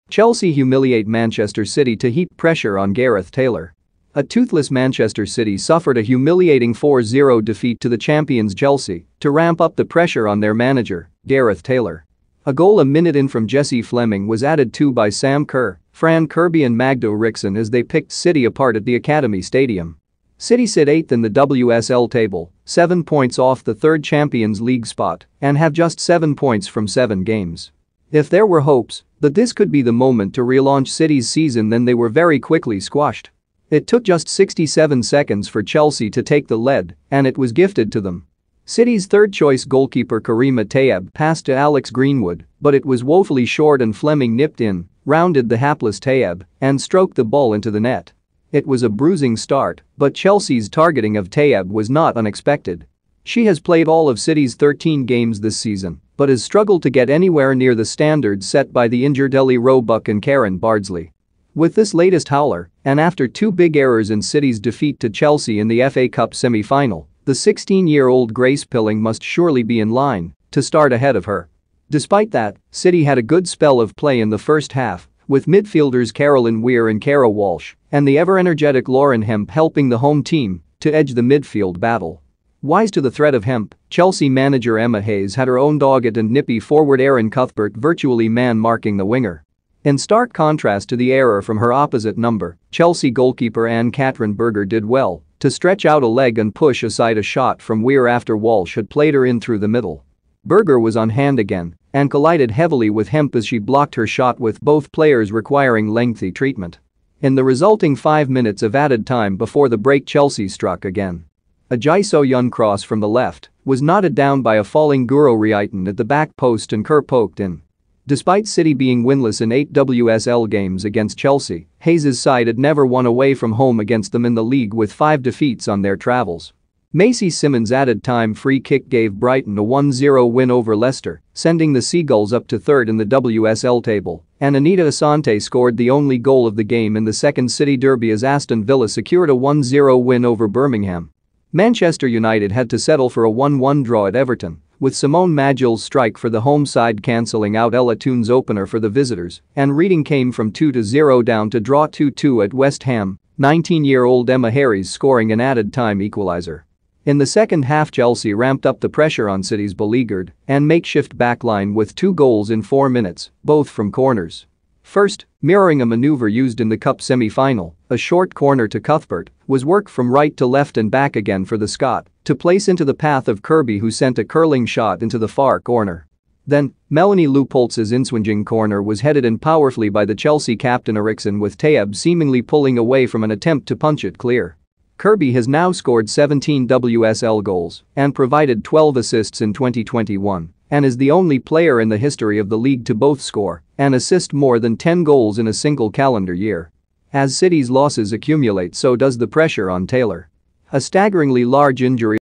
Chelsea humiliate Manchester City to heap pressure on Gareth Taylor. A toothless Manchester City suffered a humiliating 4-0 defeat to the champions Chelsea to ramp up the pressure on their manager, Gareth Taylor. A goal a minute in from Jesse Fleming was added to by Sam Kerr, Fran Kirby and Magdo Rickson as they picked City apart at the Academy Stadium. City sit 8th in the WSL table, 7 points off the third Champions League spot, and have just 7 points from 7 games. If there were hopes that this could be the moment to relaunch City's season, then they were very quickly squashed. It took just 67 seconds for Chelsea to take the lead, and it was gifted to them. City's third-choice goalkeeper Karima Tayeb passed to Alex Greenwood, but it was woefully short and Fleming nipped in, rounded the hapless Tayeb, and stroked the ball into the net. It was a bruising start, but Chelsea's targeting of Tayeb was not unexpected. She has played all of City's 13 games this season, but has struggled to get anywhere near the standards set by the injured Ellie Roebuck and Karen Bardsley. With this latest howler, and after 2 big errors in City's defeat to Chelsea in the FA Cup semi-final, the 16-year-old Grace Pilling must surely be in line to start ahead of her. Despite that, City had a good spell of play in the first half, with midfielders Carolyn Weir and Cara Walsh and the ever-energetic Lauren Hemp helping the home team to edge the midfield battle. Wise to the threat of Hemp, Chelsea manager Emma Hayes had her own dogged and nippy forward Erin Cuthbert virtually man-marking the winger. In stark contrast to the error from her opposite number, Chelsea goalkeeper Anne-Catherine Berger did well to stretch out a leg and push aside a shot from Weir after Walsh had played her in through the middle. Berger was on hand again and collided heavily with Hemp as she blocked her shot, with both players requiring lengthy treatment. In the resulting 5 minutes of added time before the break, Chelsea struck again. A Jae So-yeon cross from the left was knotted down by a falling Guro Riaitan at the back post and Kerr poked in. Despite City being winless in 8 WSL games against Chelsea, Hayes' side had never won away from home against them in the league, with 5 defeats on their travels. Macy Simmons' added time free kick gave Brighton a 1-0 win over Leicester, sending the Seagulls up to 3rd in the WSL table, and Anita Asante scored the only goal of the game in the second City derby as Aston Villa secured a 1-0 win over Birmingham. Manchester United had to settle for a 1-1 draw at Everton, with Simone Magill's strike for the home side cancelling out Ella Toon's opener for the visitors, and Reading came from 2-0 down to draw 2-2 at West Ham, 19-year-old Emma Harries scoring an added time equaliser. In the second half, Chelsea ramped up the pressure on City's beleaguered and makeshift backline with 2 goals in 4 minutes, both from corners. First, mirroring a maneuver used in the cup semi-final, a short corner to Cuthbert was worked from right to left and back again for the Scot to place into the path of Kirby, who sent a curling shot into the far corner. Then, Melanie Leupolz's inswinging corner was headed in powerfully by the Chelsea captain Eriksson, with Tayeb seemingly pulling away from an attempt to punch it clear. Kirby has now scored 17 WSL goals and provided 12 assists in 2021 and is the only player in the history of the league to both score and assist more than 10 goals in a single calendar year. As City's losses accumulate, so does the pressure on Taylor. A staggeringly large injury